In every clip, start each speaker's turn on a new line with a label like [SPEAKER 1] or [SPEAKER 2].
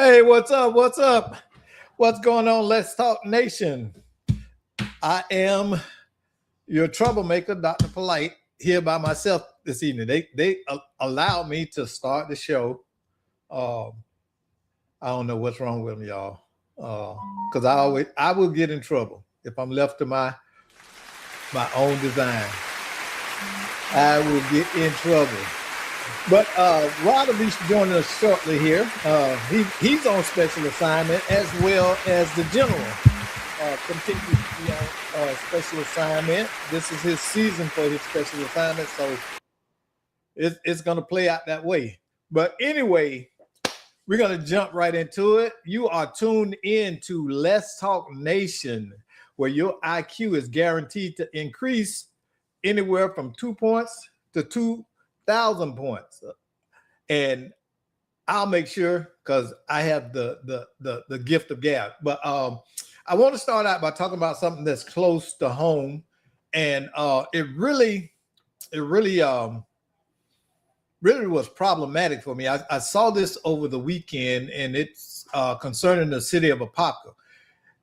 [SPEAKER 1] Hey, what's up? What's up? What's going on? Let's Talk Nation. I am your troublemaker, Dr. Polite, here by myself this evening. They allowed me to start the show. Um, I don't know what's wrong with them, y'all. Because I will get in trouble if I'm left to my own design. I will get in trouble. But Rod will be joining us shortly here. He's on special assignment as well as the general continues to be on special assignment. This is his season for his special assignment, so it's going to play out that way. But anyway, we're going to jump right into it. You are tuned in to Let's Talk Nation, where your IQ is guaranteed to increase anywhere from 2 points to 2,000 points. And I'll make sure, because I have the gift of gab. But I want to start out by talking about something that's close to home. And it really was problematic for me. I saw this over the weekend, and it's concerning the city of Apopka.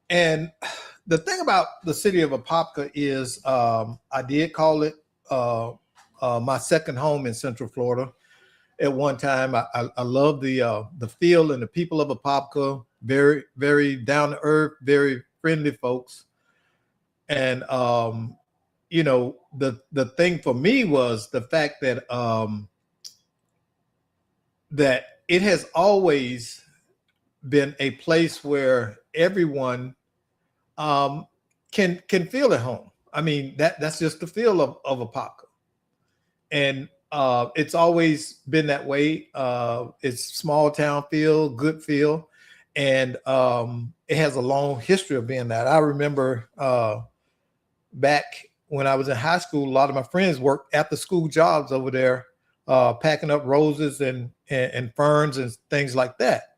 [SPEAKER 1] And the thing about the city of Apopka is I did call it my second home in Central Florida. At one time, I love the feel and the people of Apopka. Very, very down to earth, very friendly folks. And you know, the thing for me was the fact that that it has always been a place where everyone can feel at home. I mean, that's just the feel of Apopka. And it's always been that way. It's small town feel, good feel. And it has a long history of being that. I remember back when I was in high school, a lot of my friends worked after school jobs over there, packing up roses and ferns and things like that.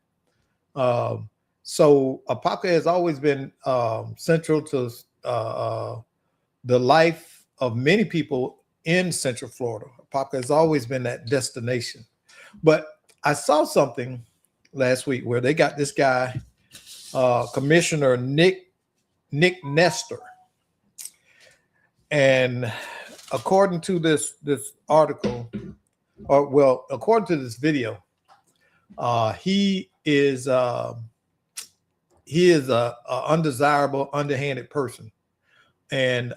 [SPEAKER 1] So Apopka has always been central to the life of many people in Central Florida. Apopka has always been that destination. But I saw something last week where they got this guy, Commissioner Nick Nestor. And according to this article, or well, according to this video, he is a undesirable, underhanded person. And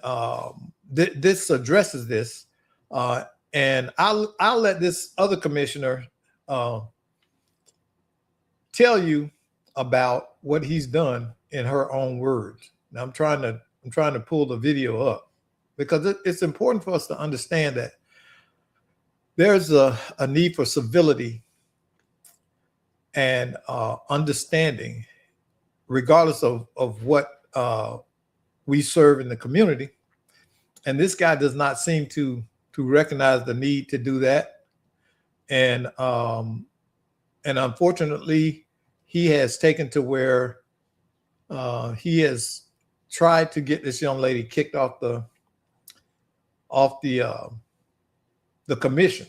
[SPEAKER 1] this addresses this, and I'll let this other commissioner tell you about what he's done in her own words. Now I'm trying to pull the video up because it's important for us to understand that there's a need for civility and understanding, regardless of what we serve in the community. And this guy does not seem to recognize the need to do that. And unfortunately, he has taken to where he has tried to get this young lady kicked off the commission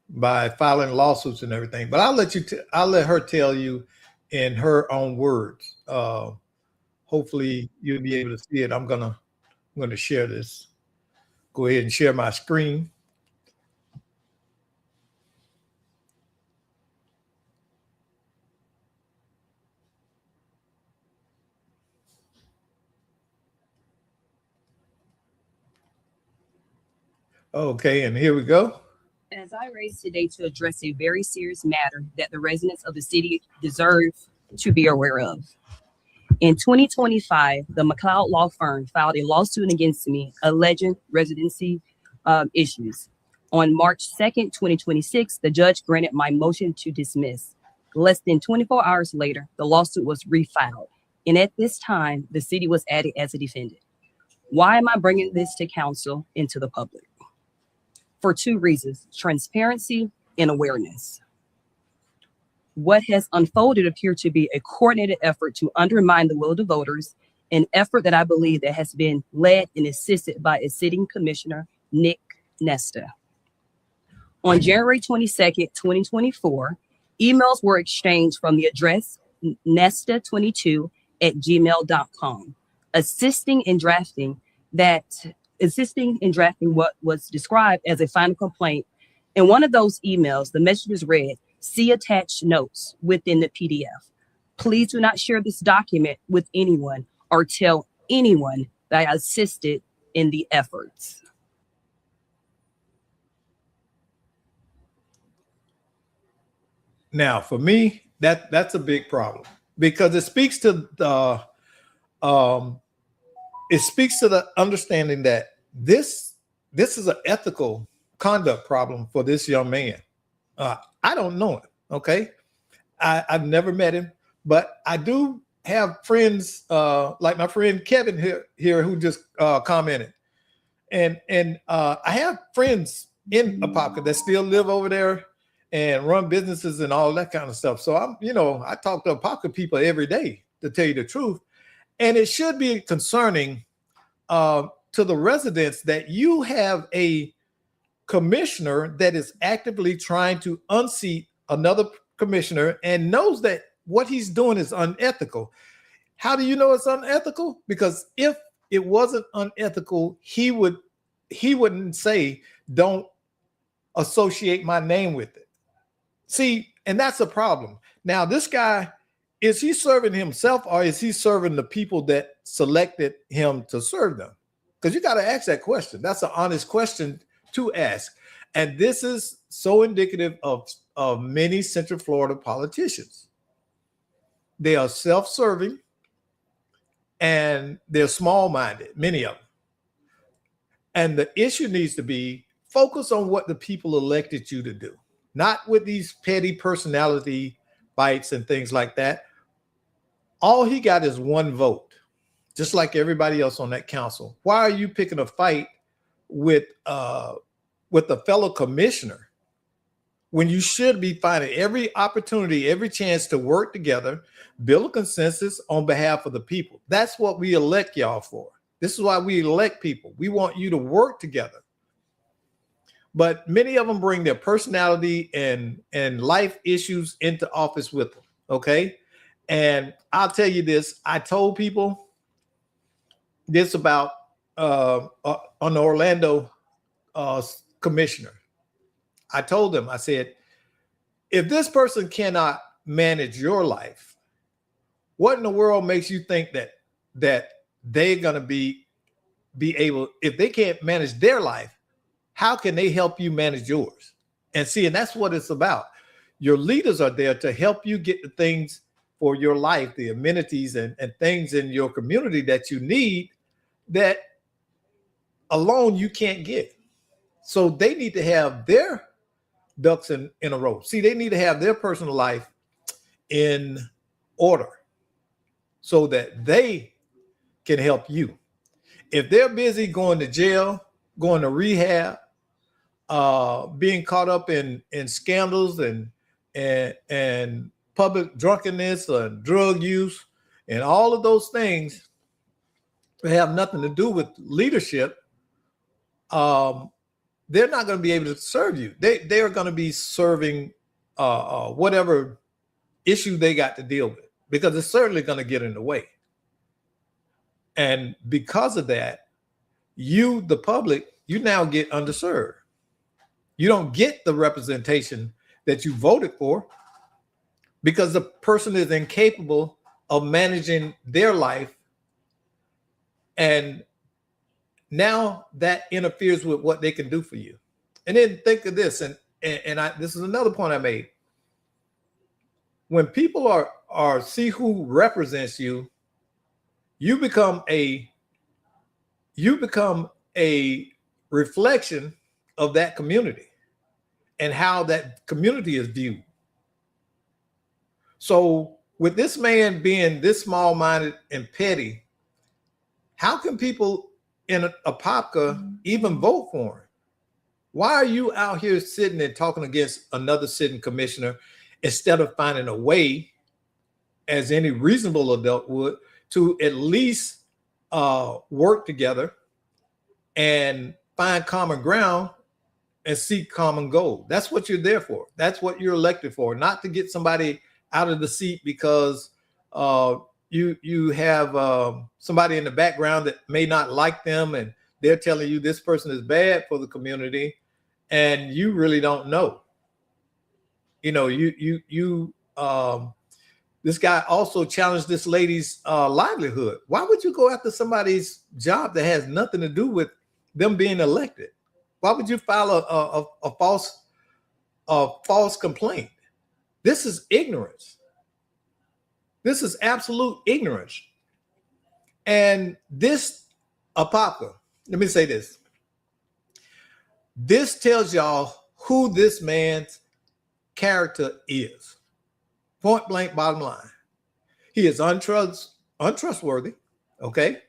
[SPEAKER 1] by filing lawsuits and everything. But I'll let her tell you in her own words. Hopefully you'll be able to see it. I'm gonna share this. Go ahead and share my screen. Okay, and here we go.
[SPEAKER 2] As I raise today to address a very serious matter that the residents of the city deserve to be aware of. In 2025, the McLeod law firm filed a lawsuit against me alleging residency issues. On March 2nd, 2026, the judge granted my motion to dismiss. Less than 24 hours later, the lawsuit was refiled. And at this time, the city was added as a defendant. Why am I bringing this to council and to the public? For two reasons: transparency and awareness. What has unfolded appeared to be a coordinated effort to undermine the will of the voters, an effort that I believe that has been led and assisted by a sitting commissioner, Nick Nestor. On January 22nd, 2024, emails were exchanged from the address nesta22@gmail.com, assisting in drafting what was described as a final complaint. In one of those emails, the messages read, "See attached notes" within the PDF. Please do not share this document with anyone or tell anyone that I assisted in the efforts.
[SPEAKER 1] Now, for me, that's a big problem because um, it speaks to the understanding that this is an ethical conduct problem for this young man. I don't know him. Okay, I've never met him, but I do have friends like my friend Kevin here who just commented, and I have friends in Apopka that still live over there and run businesses and all that kind of stuff. So I talk to Apopka people every day, to tell you the truth, and it should be concerning to the residents that you have a commissioner that is actively trying to unseat another commissioner and knows that what he's doing is unethical. How do you know it's unethical? Because if it wasn't unethical, he wouldn't say, "Don't associate my name with it." See, and that's a problem. Now, this guy, is he serving himself or is he serving the people that selected him to serve them? Because you got to ask that question. That's an honest question to ask. And this is so indicative of many Central Florida politicians. They are self-serving and they're small-minded, many of them. And the issue needs to be focus on what the people elected you to do, not with these petty personality fights and things like that. All he got is one vote, just like everybody else on that council. Why are you picking a fight with a fellow commissioner when you should be finding every opportunity, every chance to work together, build a consensus on behalf of the people? That's what we elect y'all for. This is why we elect people. We want you to work together. But many of them bring their personality and life issues into office with them. Okay. And I'll tell you this, I told people this about on the Orlando commissioner. I told them, I said, if this person cannot manage your life, what in the world makes you think that they're going to be able, if they can't manage their life, how can they help you manage yours? And see, and that's what it's about. Your leaders are there to help you get the things for your life, the amenities and things in your community that you need that alone you can't get. So they need to have their ducks in a row. See, they need to have their personal life in order so that they can help you. If they're busy going to jail, going to rehab, being caught up in scandals and public drunkenness and drug use and all of those things that have nothing to do with leadership, they're not going to be able to serve you. They are going to be serving whatever issue they got to deal with, because it's certainly going to get in the way. And because of that, you, the public, you now get underserved. You don't get the representation that you voted for because the person is incapable of managing their life. And now that interferes with what they can do for you. And then think of this, and this is another point I made. When people are see who represents you, you become a reflection of that community and how that community is viewed. So with this man being this small-minded and petty, how can people in Apopka even vote for him? Why are you out here sitting and talking against another sitting commissioner instead of finding a way, as any reasonable adult would, to at least work together and find common ground and seek common goal? That's what you're there for. That's what you're elected for, not to get somebody out of the seat because you have somebody in the background that may not like them, and they're telling you this person is bad for the community, and you really don't know. You know, this guy also challenged this lady's livelihood. Why would you go after somebody's job that has nothing to do with them being elected? Why would you file a false complaint? This is ignorance. This is absolute ignorance. And this Apopka, let me say this. This tells y'all who this man's character is. Point blank, bottom line. He is untrustworthy. Okay.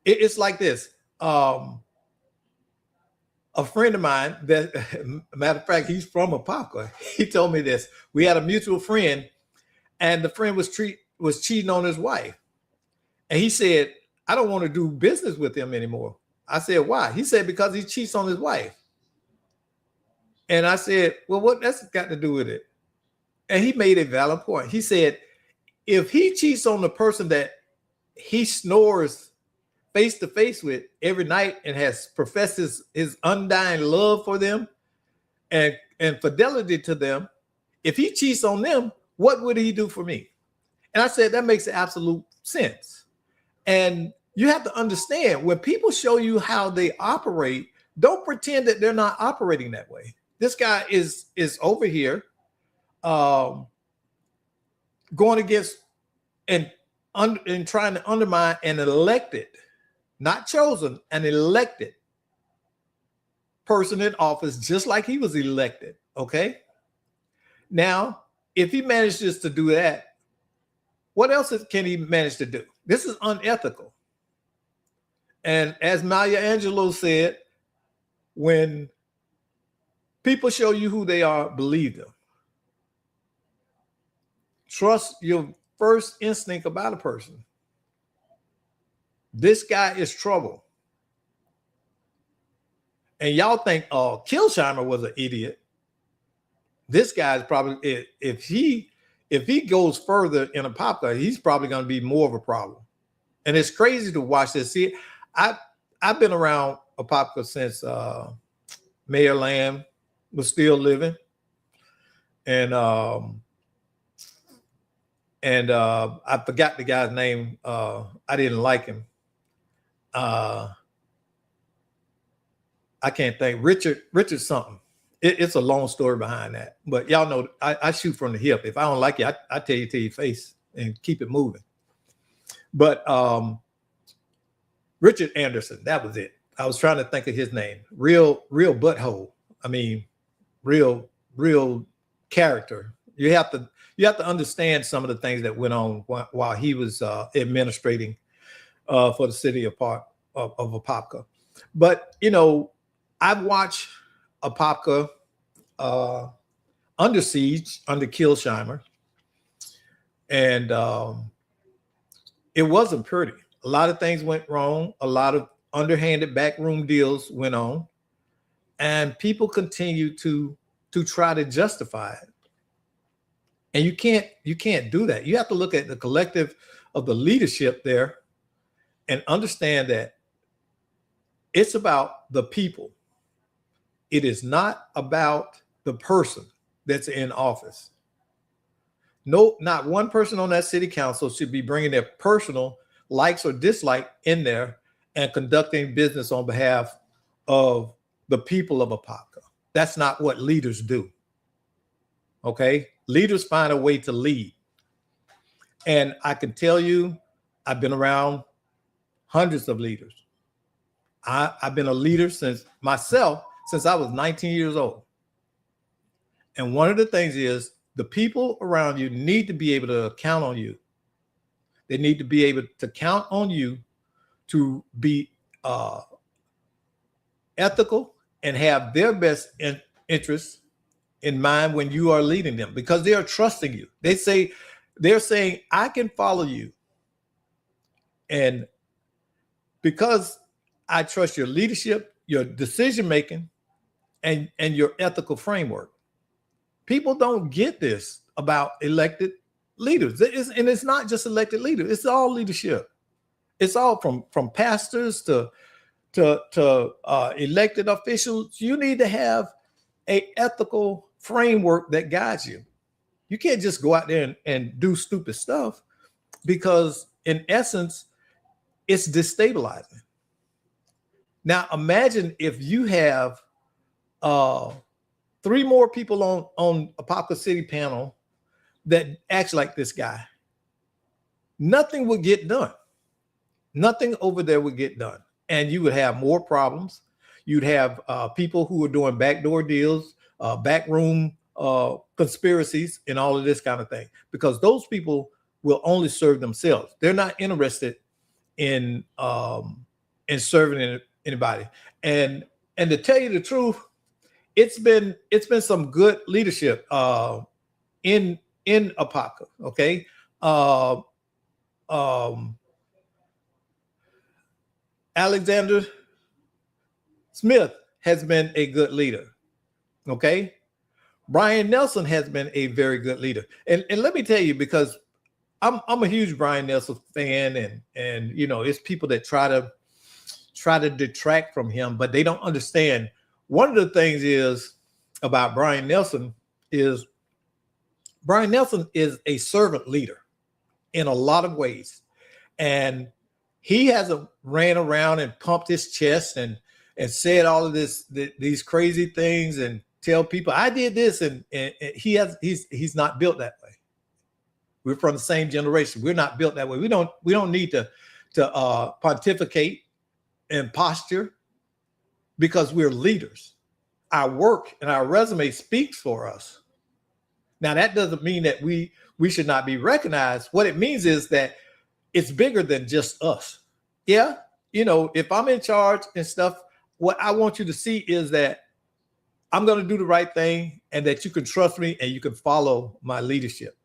[SPEAKER 1] It's like this. A friend of mine that, matter of fact, he's from Apopka. He told me this. We had a mutual friend, and the friend was cheating on his wife. And he said, I don't want to do business with him anymore. I said, why? He said, because he cheats on his wife. And I said, well, what that's got to do with it? And he made a valid point. He said, if he cheats on the person that he snores face to face with every night and has professed his undying love for them and fidelity to them, if he cheats on them, what would he do for me? And I said, that makes absolute sense. And you have to understand, when people show you how they operate, don't pretend that they're not operating that way. This guy is over here going against and trying to undermine an elected, not chosen, an elected person in office, just like he was elected. Okay. Now, if he manages to do that, what else can he manage to do? This is unethical. And as Maya Angelou said, when people show you who they are, believe them. Trust your first instinct about a person. This guy is trouble. And y'all think, Kilsheimer was an idiot. This guy is probably, if he goes further in Apopka, he's probably going to be more of a problem. And it's crazy to watch this. See, I've been around Apopka since Mayor Lamb was still living. And I forgot the guy's name. I didn't like him. I can't think. Richard something. It's a long story behind that. But y'all know I shoot from the hip. If I don't like you, I tell you to your face and keep it moving. But Richard Anderson, that was it. I was trying to think of his name. Real butthole. I mean, real character. You have to understand some of the things that went on while he was administrating for the city of Apopka. But you know, I've watched Apopka under siege under Kilsheimer, and it wasn't pretty. A lot of things went wrong. A lot of underhanded backroom deals went on, and people continue to try to justify it. And you can't do that. You have to look at the collective of the leadership there and understand that it's about the people. It is not about the person that's in office. No, not one person on that city council should be bringing their personal likes or dislike in there and conducting business on behalf of the people of Apopka. That's not what leaders do. Okay? Leaders find a way to lead. And I can tell you, I've been around hundreds of leaders. I've been a leader since I was 19 years old. And one of the things is the people around you need to be able to count on you. They need to be able to count on you to be ethical and have their best interests in mind when you are leading them, because they are trusting you. They're saying, I can follow you. And because I trust your leadership, your decision-making, and your ethical framework. People don't get this about elected leaders. And it's not just elected leaders. It's all leadership. It's all from pastors to elected officials. You need to have a ethical framework that guides you. You can't just go out there and do stupid stuff, because in essence, it's destabilizing. Now, imagine if you have 3 more people on Apopka City panel that acts like this guy. Nothing would get done. Nothing over there would get done. And you would have more problems. You'd have people who are doing backdoor deals, backroom conspiracies, and all of this kind of thing, because those people will only serve themselves. They're not interested in serving anybody. And to tell you the truth, it's been some good leadership in Apopka. Okay. Alexander Smith has been a good leader. Okay. Brian Nelson has been a very good leader. And let me tell you, because I'm a huge Brian Nelson fan, and you know, it's people that try to detract from him, but they don't understand. One of the things is about Brian Nelson is a servant leader in a lot of ways. And he hasn't ran around and pumped his chest and said all of these crazy things and tell people I did this, and he's not built that way. We're from the same generation. We're not built that way. We don't need to pontificate and posture, because we're leaders. Our work and our resume speaks for us. Now, that doesn't mean that we should not be recognized. What it means is that it's bigger than just us. Yeah, you know, if I'm in charge and stuff, what I want you to see is that I'm going to do the right thing, and that you can trust me and you can follow my leadership.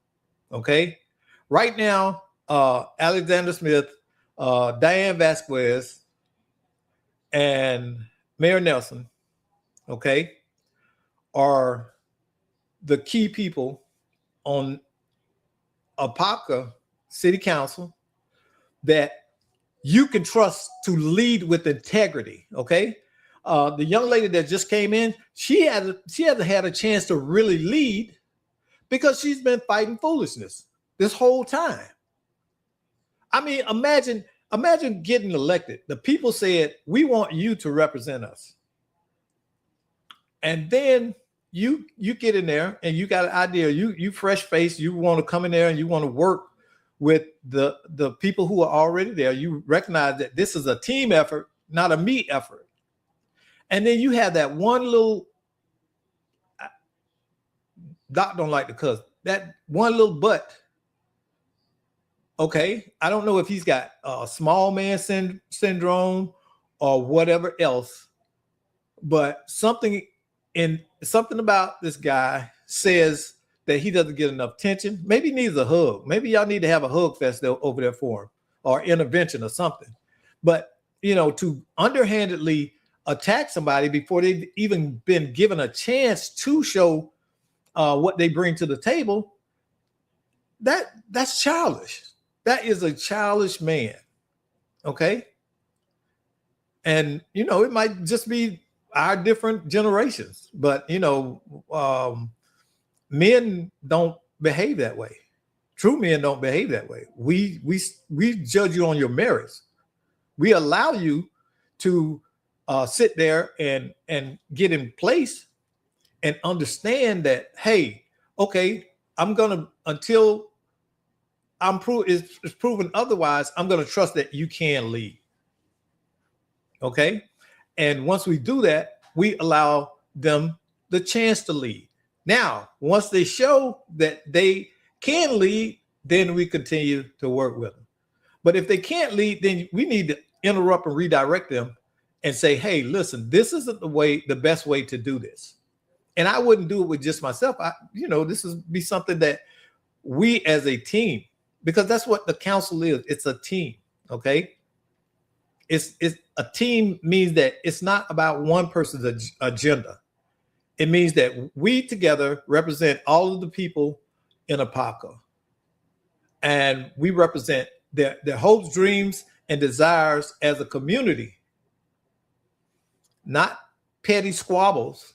[SPEAKER 1] Okay. Right now, Alexander Smith, Diane Vasquez, and Mayor Nelson, okay, are the key people on Apopka City Council that you can trust to lead with integrity. Okay. The young lady that just came in, she hasn't had a chance to really lead, because she's been fighting foolishness this whole time. I mean, imagine getting elected. The people said, we want you to represent us. And then you get in there and you got an idea, you fresh face, you want to come in there and you want to work with the people who are already there. You recognize that this is a team effort, not a me effort. And then you have that one little, Doc don't like to cuss, that one little butt. Okay, I don't know if he's got small man syndrome or whatever else, but something about this guy says that he doesn't get enough attention. Maybe he needs a hug. Maybe y'all need to have a hug fest over there for him, or intervention or something. But you know, to underhandedly attack somebody before they've even been given a chance to show what they bring to the table, that's childish. That is a childish man. Okay. And, you know, it might just be our different generations, but, you know, men don't behave that way. True men don't behave that way. We judge you on your merits. We allow you to sit there and get in place and understand that, hey, okay, I'm gonna, until it's proven otherwise, I'm gonna trust that you can lead. Okay, and once we do that, we allow them the chance to lead. Now, once they show that they can lead, then we continue to work with them. But if they can't lead, then we need to interrupt and redirect them and say, hey, listen, this isn't the best way to do this. And I wouldn't do it with just myself. This would be something that we as a team, because that's what the council is. It's a team. Okay. It's a team means that it's not about one person's agenda. It means that we together represent all of the people in Apopka. And we represent their hopes, dreams, and desires as a community, not petty squabbles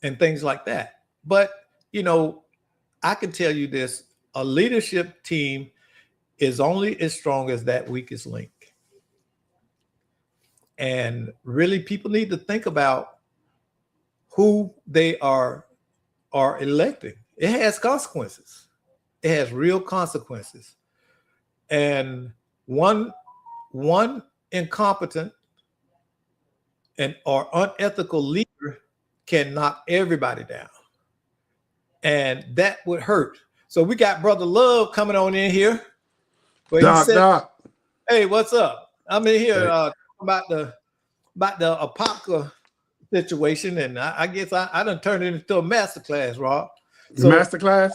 [SPEAKER 1] and things like that. But, you know, I can tell you this, a leadership team is only as strong as that weakest link. And really, people need to think about who they are electing. It has consequences. It has real consequences. And one incompetent and or unethical leader can knock everybody down. And that would hurt. So we got Brother Love coming on in here.
[SPEAKER 3] Doc.
[SPEAKER 1] Hey, what's up? I'm in here about the Apopka situation, and I guess I done turned it into a masterclass, Rob.
[SPEAKER 3] So, masterclass?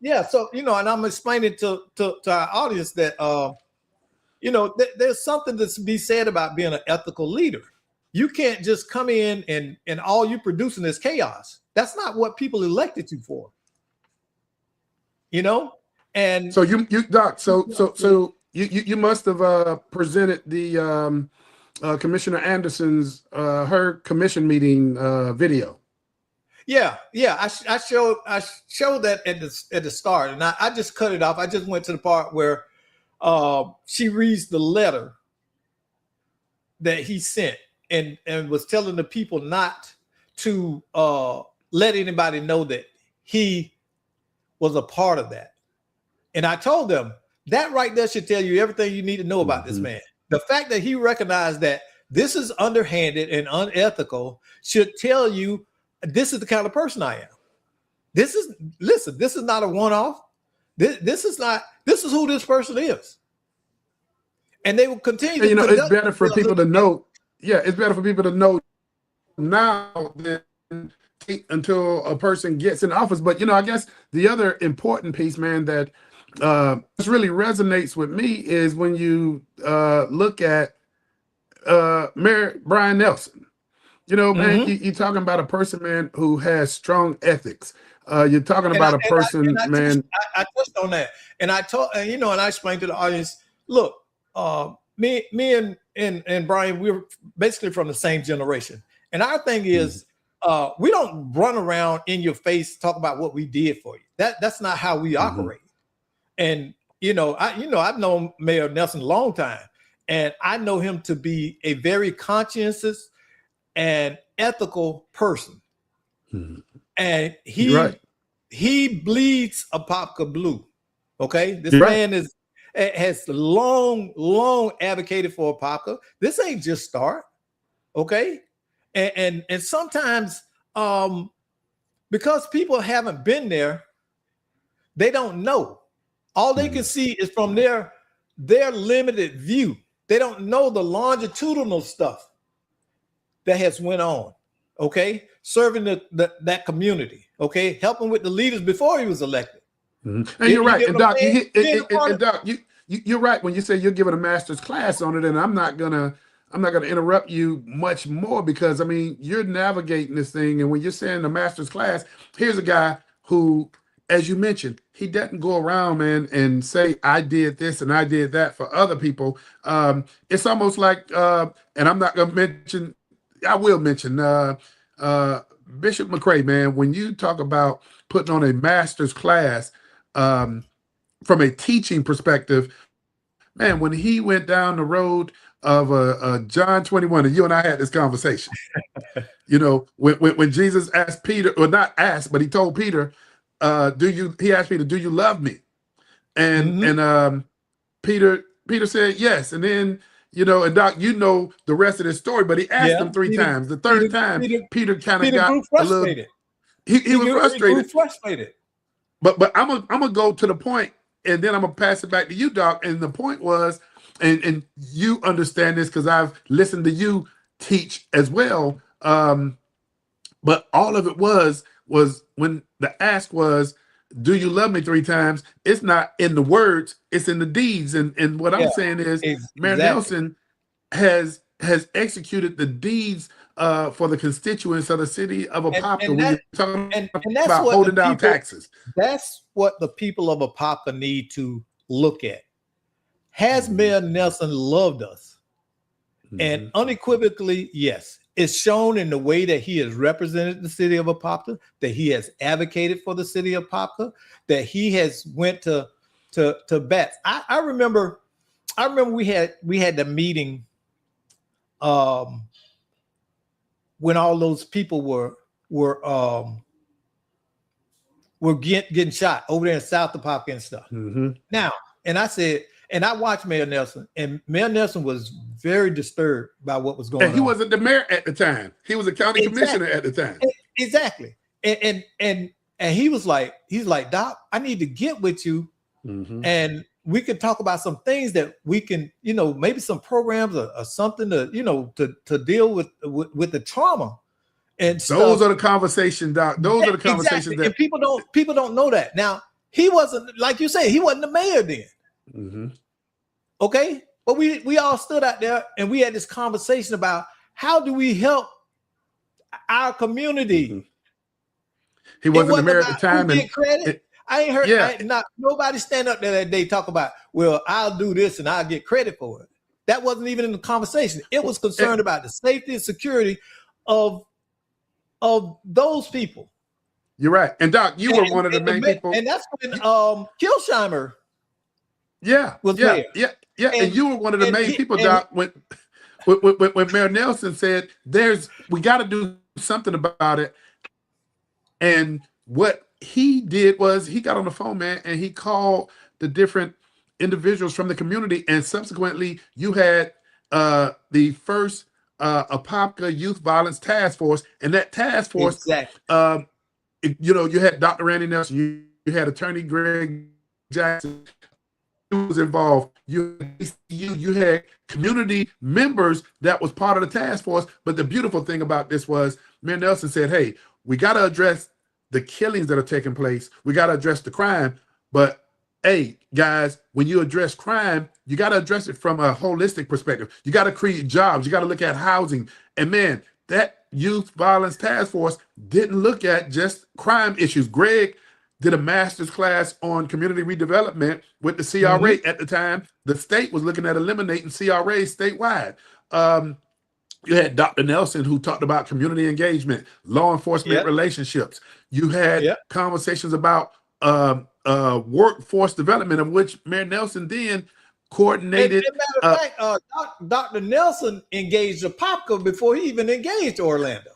[SPEAKER 1] Yeah. So, you know, and I'm explaining to our audience that, you know, there's something to be said about being an ethical leader. You can't just come in and all you producing is chaos. That's not what people elected you for. You know? And
[SPEAKER 3] so you Doc, so you must have presented the Commissioner Anderson's her commission meeting video.
[SPEAKER 1] Yeah. I showed that at the start, and I just cut it off. I just went to the part where she reads the letter that he sent and was telling the people not to let anybody know that he was a part of that. And I told them that right there should tell you everything you need to know about this man. The fact that he recognized that this is underhanded and unethical should tell you this is the kind of person I am. This is not a one-off. This is who this person is. And they will continue.
[SPEAKER 3] And, you know, it's better for people to know. Yeah, it's better for people to know now than until a person gets in office. But, you know, I guess the other important piece, man, that this really resonates with me is when you look at Mayor Brian Nelson. You know, man, you're talking about a person, man, who has strong ethics. You're talking about a person, man.
[SPEAKER 1] I touched on that, and I explained to the audience, look, me and Brian, we were basically from the same generation, and our thing is, we don't run around in your face talk about what we did for you. That's not how we operate. And I've known Mayor Nelson a long time, and I know him to be a very conscientious and ethical person. And he bleeds Apopka blue. Okay, this man has long advocated for Apopka. This ain't just start. Okay, and sometimes because people haven't been there, they don't know. All they can see is from their limited view. They don't know the longitudinal stuff that has went on, okay? Serving that community, okay? Helping with the leaders before he was elected.
[SPEAKER 3] And you're right. And Doc, you're right when you say you're giving a master's class on it, and I'm not gonna interrupt you much more because, I mean, you're navigating this thing, and when you're saying the master's class, here's a guy who, as you mentioned, he doesn't go around, man, and say, I did this and I did that for other people. It's almost like, and I'm not going to mention, I will mention Bishop McCray, man, when you talk about putting on a master's class from a teaching perspective, man, when he went down the road of John 21, and you and I had this conversation, you know, when Jesus asked Peter, or not asked, but he told Peter, he asked Peter, do you love me? And Peter said yes. And then, you know, and Doc, you know the rest of this story, but he asked him three times. The third time, Peter kind of got frustrated. He was frustrated. But I'm gonna go to the point, and then I'm gonna pass it back to you, Doc. And the point was, and you understand this because I've listened to you teach as well. But all of it was when the ask was, do you love me 3 times? It's not in the words, it's in the deeds. And what I'm saying is, Mayor Nelson has has executed the deeds for the constituents of the city of Apopka.
[SPEAKER 1] And
[SPEAKER 3] When you're talking
[SPEAKER 1] that's
[SPEAKER 3] about
[SPEAKER 1] what
[SPEAKER 3] holding down taxes.
[SPEAKER 1] That's what the people of Apopka need to look at. Has Mayor Nelson loved us? And unequivocally, yes. It's shown in the way that he has represented the city of Apopka, that he has advocated for the city of Apopka, that he has went to bats. I remember we had the meeting when all those people were getting shot over there in South Apopka and stuff. Now, and I said, and I watched Mayor Nelson, and Mayor Nelson was very disturbed by what was going on.
[SPEAKER 3] And he wasn't the mayor at the time. He was a county commissioner at the time.
[SPEAKER 1] Exactly. And he was like, Doc, I need to get with you, and we can talk about some things that we can, maybe some programs or something to, to deal with the trauma. And
[SPEAKER 3] those are the conversations, Doc. Those are the conversations that
[SPEAKER 1] and people don't know that. Now, he wasn't, like you said, he wasn't the mayor then. Okay, but we all stood out there and we had this conversation about how do we help our community.
[SPEAKER 3] He wasn't the mayor at the time.
[SPEAKER 1] I ain't heard nobody stand up there that day talk about, well, I'll do this and I'll get credit for it. That wasn't even in the conversation. It was concerned about the safety and security of those people.
[SPEAKER 3] You're right. And Doc, you were one of the main people.
[SPEAKER 1] And that's when Kilsheimer was mayor.
[SPEAKER 3] And you were one of the main people, Doc, when Mayor Nelson said, we got to do something about it. And what he did was he got on the phone, man, and he called the different individuals from the community. And subsequently, you had the first Apopka Youth Violence Task Force. And that task force, you had Dr. Randy Nelson, you had Attorney Greg Jackson, was involved. You had community members that was part of the task force. But the beautiful thing about this was Mayor Nelson said, hey, we got to address the killings that are taking place. We got to address the crime. But hey, guys, when you address crime, you got to address it from a holistic perspective. You got to create jobs. You got to look at housing. And man, that youth violence task force didn't look at just crime issues. Greg did a master's class on community redevelopment with the CRA at the time. The state was looking at eliminating CRA statewide. You had Dr. Nelson, who talked about community engagement, law enforcement relationships. You had conversations about workforce development, of which Mayor Nelson then coordinated.
[SPEAKER 1] As a matter of fact, Dr. Nelson engaged Apopka before he even engaged Orlando.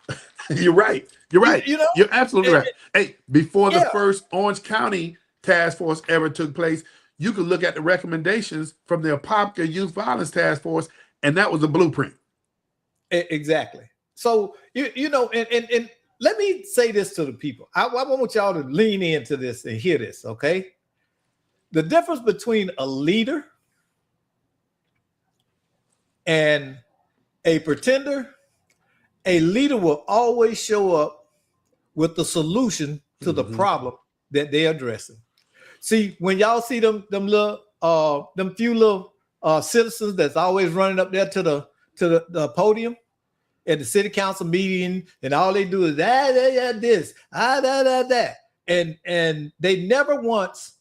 [SPEAKER 3] You're right. You're right. You're absolutely right. Hey, before the first Orange County task force ever took place, you could look at the recommendations from the Apopka Youth Violence Task Force, and that was a blueprint.
[SPEAKER 1] Exactly. So, and let me say this to the people. I want y'all to lean into this and hear this, okay? The difference between a leader and a pretender, a leader will always show up with the solution to the problem that they're addressing. See, when y'all see them few little citizens that's always running up there to the podium at the city council meeting, and all they do is this, that, and they never once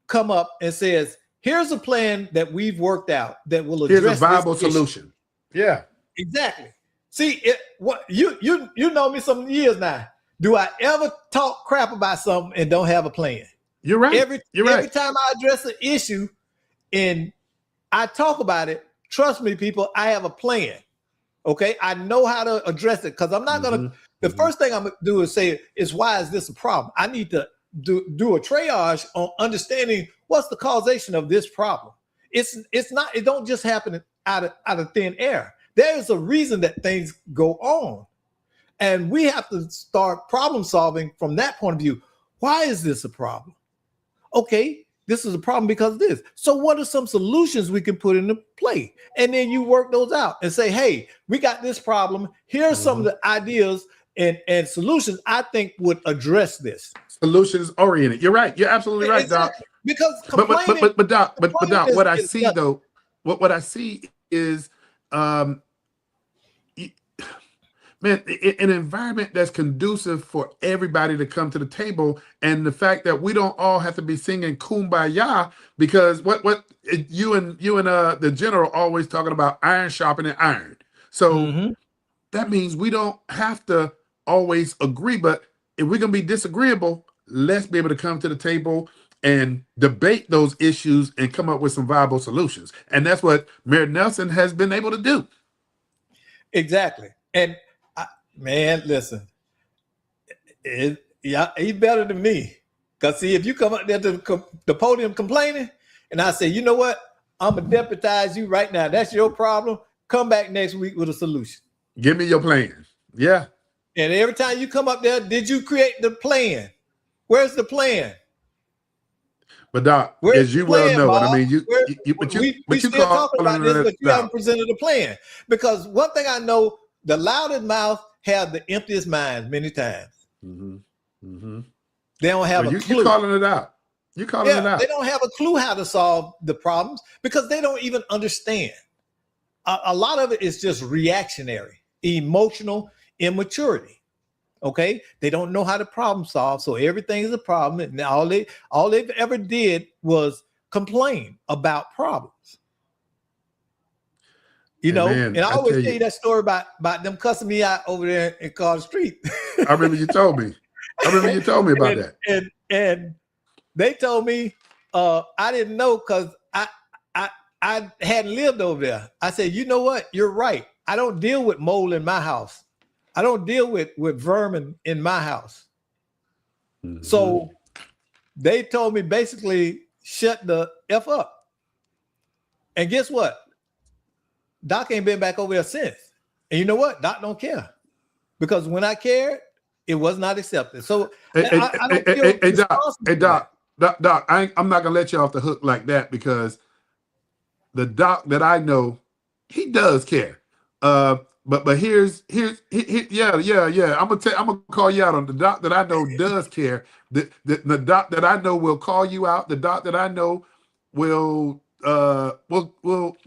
[SPEAKER 1] come up and says, "Here's a plan that we've worked out that will address
[SPEAKER 3] here's a viable
[SPEAKER 1] this
[SPEAKER 3] solution." Yeah,
[SPEAKER 1] exactly. See, what you know me some years now. Do I ever talk crap about something and don't have a plan?
[SPEAKER 3] You're right.
[SPEAKER 1] Every time I address an issue and I talk about it, trust me, people, I have a plan. Okay, I know how to address it, because I'm not gonna. The first thing I'm gonna do is say, why is this a problem? I need to do a triage on understanding what's the causation of this problem. It's not. It don't just happen out of thin air. There is a reason that things go on, and we have to start problem solving from that point of view. Why is this a problem? Okay, this is a problem because of this. So what are some solutions we can put into play? And then you work those out and say, hey, we got this problem. Here are some of the ideas and solutions I think would address this.
[SPEAKER 3] Solutions oriented. You're right. You're absolutely right,
[SPEAKER 1] exactly.
[SPEAKER 3] Doc.
[SPEAKER 1] Because
[SPEAKER 3] Doc, what I see though, what I see is man, an environment that's conducive for everybody to come to the table, and the fact that we don't all have to be singing kumbaya, because what you and the general always talking about iron sharpening iron. So that means we don't have to always agree, but if we're gonna be disagreeable, let's be able to come to the table and debate those issues and come up with some viable solutions. And that's what Mayor Nelson has been able to do.
[SPEAKER 1] Exactly. And man, listen, yeah, he's better than me. Because see, if you come up there to the podium complaining, and I say, you know what, I'm gonna deputize you right now. That's your problem. Come back next week with a solution.
[SPEAKER 3] Give me your plan. Yeah.
[SPEAKER 1] And every time you come up there, did you create the plan? Where's the plan?
[SPEAKER 3] But Doc, as you well know, and I mean,
[SPEAKER 1] we still talking about this, but you haven't presented a plan. Because one thing I know, the loudest mouth have the emptiest minds many times. They don't have a clue.
[SPEAKER 3] You're calling it out. You're calling it out.
[SPEAKER 1] They don't have a clue how to solve the problems because they don't even understand. A lot of it is just reactionary, emotional immaturity. Okay, they don't know how to problem solve, so everything is a problem. And all they've ever did was complain about problems. You know,
[SPEAKER 3] man,
[SPEAKER 1] and I always tell you that story about them cussing me out over there in Carter Street.
[SPEAKER 3] I remember you told me. About that.
[SPEAKER 1] And they told me I didn't know because I hadn't lived over there. I said, you know what? You're right. I don't deal with mold in my house. I don't deal with vermin in my house. So they told me basically shut the F up. And guess what? Doc ain't been back over there since. And you know what? Doc don't care. Because when I cared, it was not accepted. So
[SPEAKER 3] hey, Doc, I'm not gonna let you off the hook like that, because the Doc that I know, he does care. But here's yeah. I'm gonna call you out on the Doc that I know does care. The Doc that I know will call you out. The Doc that I know will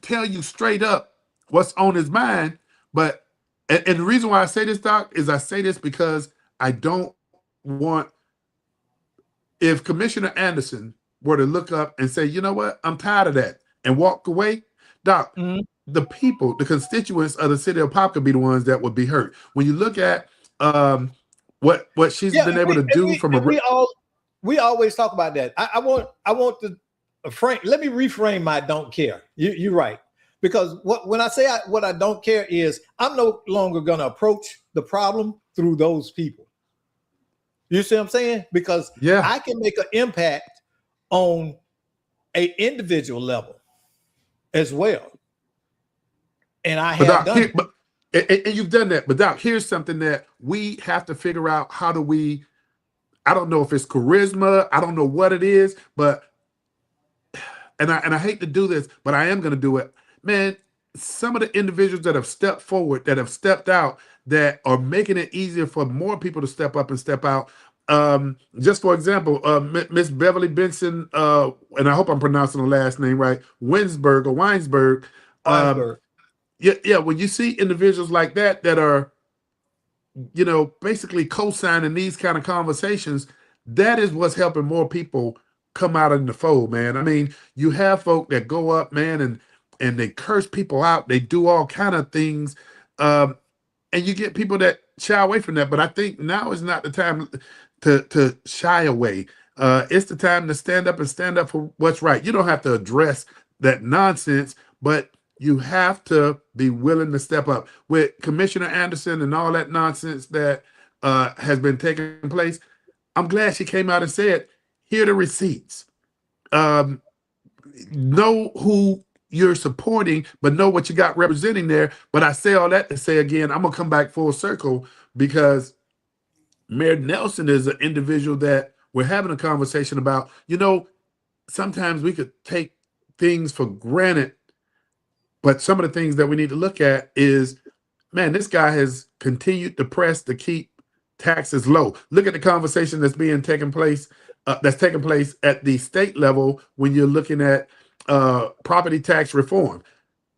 [SPEAKER 3] tell you straight up what's on his mind. But and the reason why I say this, Doc, is I say this because I don't want, if Commissioner Anderson were to look up and say, you know what, I'm tired of that, and walk away, Doc, the people, the constituents of the city of Pop could be the ones that would be hurt. When you look at what she's been able to do
[SPEAKER 1] we always talk about that. I want to frame. Let me reframe my don't care. You're right, because when I say what I don't care is I'm no longer going to approach the problem through those people. You see what I'm saying? Because I can make an impact on an individual level as well. And I have done it.
[SPEAKER 3] And you've done that. But Doc, here's something that we have to figure out. How do we, I don't know if it's charisma, I don't know what it is, but and I hate to do this, but I am going to do it. Man, some of the individuals that have stepped forward, that have stepped out, that are making it easier for more people to step up and step out. Just for example, Miss Beverly Benson, and I hope I'm pronouncing the last name right, Winsberg. Yeah, when you see individuals like that are, you know, basically co-signing these kind of conversations, that is what's helping more people come out in the fold, man. I mean, you have folk that go up, man, and they curse people out. They do all kind of things. And you get people that shy away from that. But I think now is not the time to shy away. It's the time to stand up for what's right. You don't have to address that nonsense, but you have to be willing to step up. With Commissioner Anderson and all that nonsense that has been taking place, I'm glad she came out and said, here are the receipts. Know who you're supporting, but know what you got representing there. But I say all that to say, again, I'm going to come back full circle, because Mayor Nelson is an individual that we're having a conversation about. You know, sometimes we could take things for granted, but some of the things that we need to look at is, man, this guy has continued to press to keep taxes low. Look at the conversation that's taking place at the state level when you're looking at property tax reform.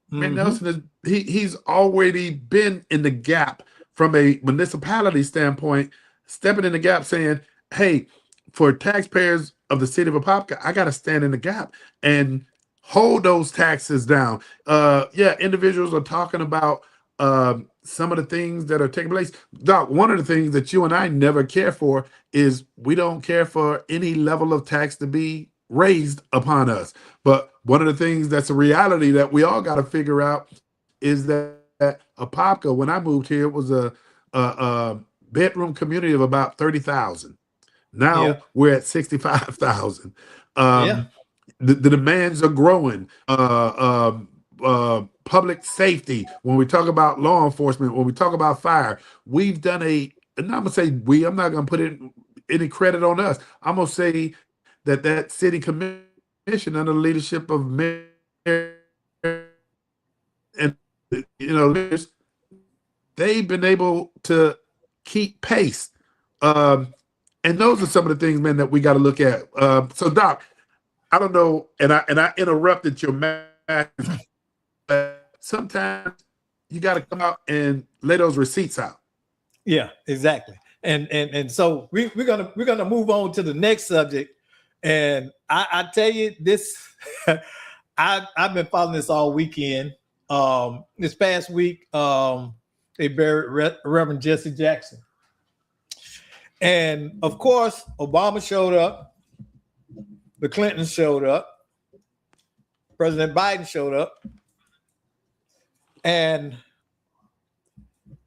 [SPEAKER 3] Mayor Nelson he's already been in the gap from a municipality standpoint, stepping in the gap saying, hey, for taxpayers of the city of Apopka, I got to stand in the gap and hold those taxes down. Yeah, individuals are talking about some of the things that are taking place. Doc, one of the things that you and I never care for is we don't care for any level of tax to be raised upon us. But one of the things that's a reality that we all got to figure out is that Apopka, when I moved here, was a bedroom community of about 30,000. Now
[SPEAKER 1] Yeah.
[SPEAKER 3] we're at 65,000.
[SPEAKER 1] Yeah.
[SPEAKER 3] The demands are growing. Public safety, when we talk about law enforcement, when we talk about fire, we've done and I'm gonna say we, I'm not gonna put any credit on us. I'm gonna say that city commission under the leadership of Mayor and leaders, they've been able to keep pace. And those are some of the things, man, that we got to look at. So, Doc, I don't know, and I interrupted your math. Sometimes you got to come out and lay those receipts out.
[SPEAKER 1] Yeah, exactly. And so we're gonna move on to the next subject. And I tell you this, I've been following this all weekend. This past week, they buried Reverend Jesse Jackson. And of course, Obama showed up, the Clintons showed up, President Biden showed up, and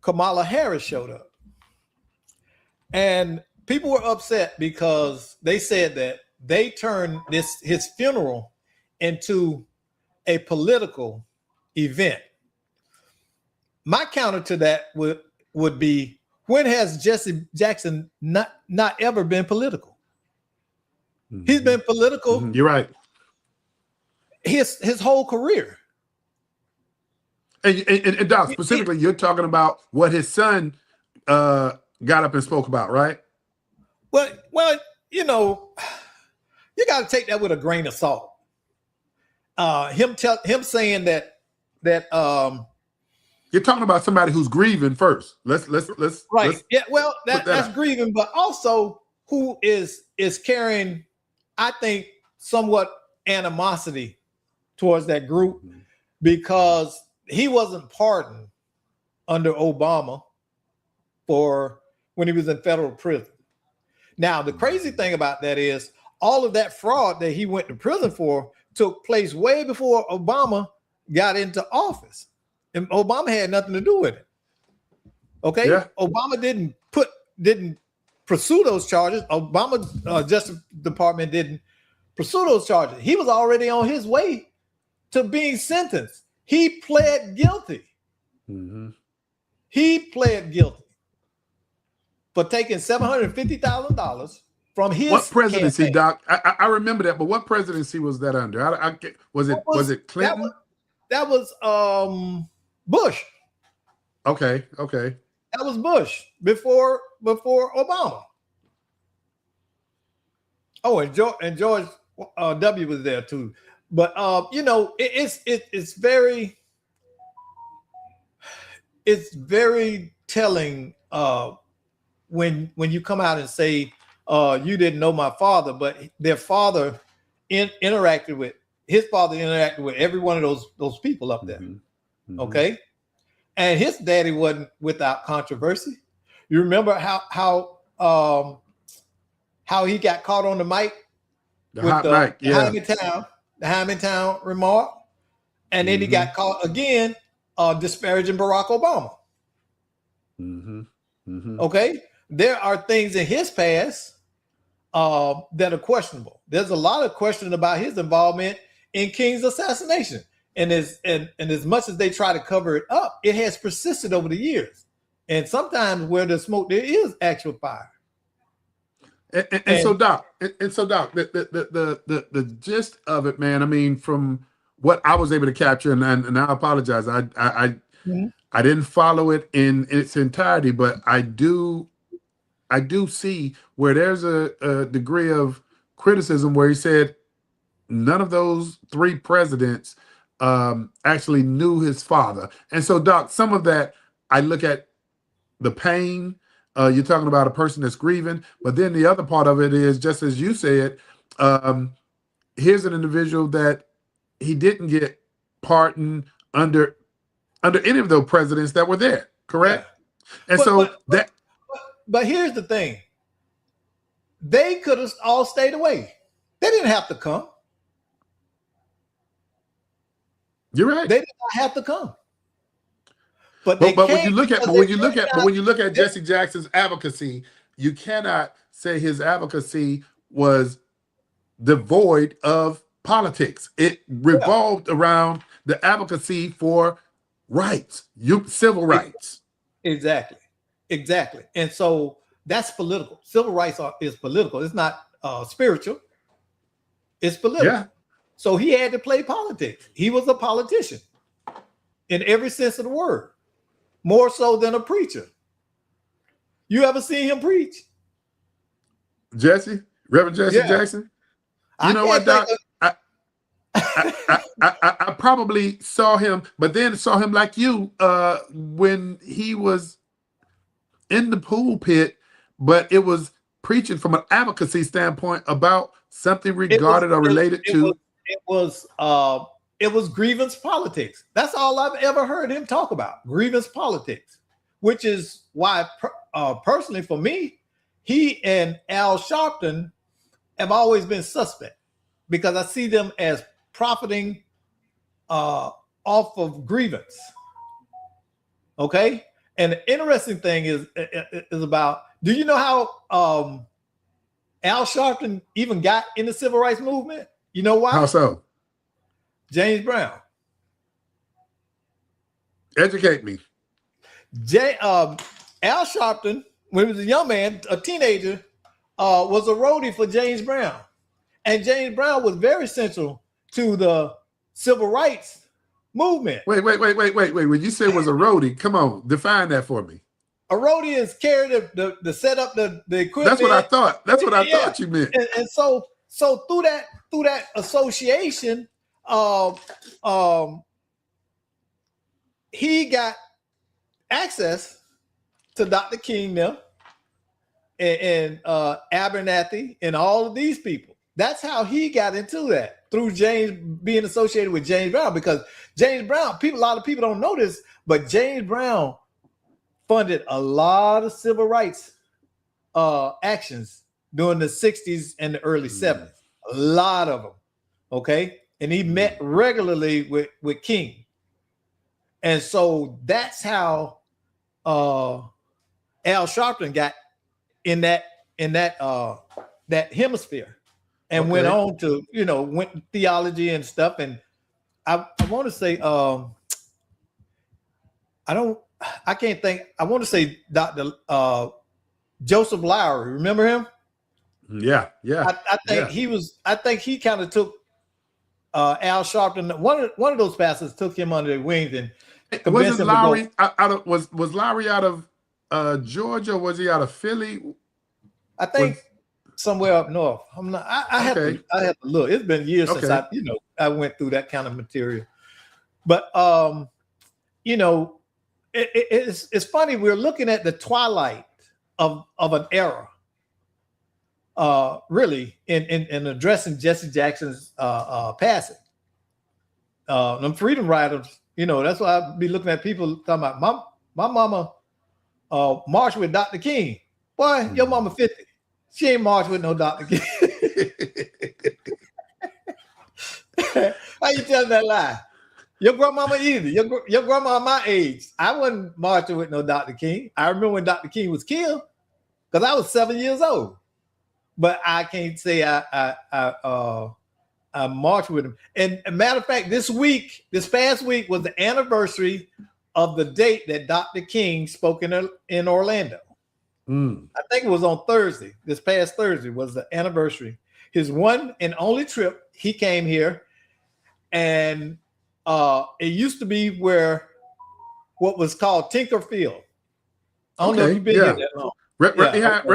[SPEAKER 1] Kamala Harris showed up. And people were upset because they said that they turned his funeral into a political event. My counter to that would be, when has Jesse Jackson not ever been political? Mm-hmm. He's been political.
[SPEAKER 3] Mm-hmm. You're right.
[SPEAKER 1] His whole career.
[SPEAKER 3] And Doc, specifically, you're talking about what his son got up and spoke about, right?
[SPEAKER 1] Well, you got to take that with a grain of salt. Him saying that
[SPEAKER 3] you're talking about somebody who's grieving first. Let's
[SPEAKER 1] right. Yeah, well, that's grieving, but also who is carrying, I think, somewhat animosity towards that group, because he wasn't pardoned under Obama for when he was in federal prison. Now, the crazy thing about that is all of that fraud that he went to prison for took place way before Obama got into office. And Obama had nothing to do with it. Okay? Yeah. Obama didn't pursue those charges. Obama Justice Department didn't pursue those charges. He was already on his way to being sentenced. He pled guilty. Mm-hmm. He pled guilty for taking $750,000 from his
[SPEAKER 3] what presidency,
[SPEAKER 1] campaign.
[SPEAKER 3] Doc? I remember that, but what presidency was that under? Was it Clinton?
[SPEAKER 1] That was Bush.
[SPEAKER 3] Okay.
[SPEAKER 1] That was Bush before Obama. Oh, and George W. was there too. But it's very telling when you come out and say you didn't know my father, but their father interacted with every one of those people up there. Mm-hmm. Okay, and his daddy wasn't without controversy. You remember how he got caught on the mic
[SPEAKER 3] with the
[SPEAKER 1] Hymantown remark, and then he got caught again disparaging Barack Obama. Mm-hmm. Mm-hmm. Okay, there are things in his past that are questionable. There's a lot of question about his involvement in King's assassination, and as much as they try to cover it up, it has persisted over the years. And sometimes where there's smoke, there is actual fire.
[SPEAKER 3] And so, Doc, the gist of it, man. I mean, from what I was able to capture, and I apologize, I didn't follow it in its entirety, but I do see where there's a degree of criticism where he said none of those three presidents actually knew his father. And so, Doc, some of that I look at the pain. You're talking about a person that's grieving, but then the other part of it is, just as you said, here's an individual that he didn't get pardoned under any of those presidents that were there, correct? Yeah. And
[SPEAKER 1] but here's the thing. They could have all stayed away. They didn't have to come.
[SPEAKER 3] You're right.
[SPEAKER 1] They did not have to come.
[SPEAKER 3] But when you look at Jesse Jackson's advocacy, you cannot say his advocacy was devoid of politics. It revolved around the advocacy for rights, civil rights.
[SPEAKER 1] Exactly. And so that's political. Civil rights is political. It's not spiritual. It's political. Yeah. So he had to play politics. He was a politician in every sense of the word, more so than a preacher. You ever seen him preach?
[SPEAKER 3] Reverend Jesse Jackson? You know what, Doc? I probably saw him, but then saw him like you when he was in the pulpit, but it was preaching from an advocacy standpoint about something regarded or related to.
[SPEAKER 1] It was grievance politics. That's all I've ever heard him talk about, grievance politics, which is why personally for me, he and Al Sharpton have always been suspect, because I see them as profiting off of grievance. Okay. And the interesting thing is about, do you know how Al Sharpton even got in the civil rights movement? You know why?
[SPEAKER 3] How so?
[SPEAKER 1] James Brown.
[SPEAKER 3] Educate me.
[SPEAKER 1] Al Sharpton, when he was a young man, a teenager, was a roadie for James Brown. And James Brown was very central to the civil rights movement.
[SPEAKER 3] Wait. When you say was a roadie, come on, define that for me.
[SPEAKER 1] A roadie is carry the set up the equipment.
[SPEAKER 3] That's what I thought. That's what I thought you meant.
[SPEAKER 1] And so through that association, he got access to Dr. King now and Abernathy and all of these people. That's how he got into that, through James being associated with James Brown, because James Brown, a lot of people don't know this, but James Brown funded a lot of civil rights actions during the 60s and the early 70s. A lot of them. Okay. And he met regularly with King. And so that's how Al Sharpton got in that hemisphere, and went on to, went theology and stuff. And I want to say, I want to say Dr. Joseph Lowry. Remember him?
[SPEAKER 3] Yeah.
[SPEAKER 1] I think he kind of took Al Sharpton. One of those pastors took him under their wings and convinced him
[SPEAKER 3] Lowry was Lowry out of Georgia, or was he out of Philly?
[SPEAKER 1] I think somewhere up north. I'm not. I have to look. It's been years since I went through that kind of material. But it's funny. We're looking at the twilight of an era. Really, in addressing Jesse Jackson's passing. Them freedom riders. That's why I'd be looking at people talking about my mama marched with Dr. King. Boy, your mama 50. She ain't marched with no Dr. King. How you telling that lie? Your grandmama either. Your grandma my age. I wasn't marching with no Dr. King. I remember when Dr. King was killed, because I was 7 years old. But I can't say I marched with him. And a matter of fact, this past week was the anniversary of the date that Dr. King spoke in Orlando. I think it was on Thursday. This past Thursday was the anniversary. His one and only trip. He came here, and it used to be what was called Tinker Field. I don't know if you've been here that long.
[SPEAKER 3] Right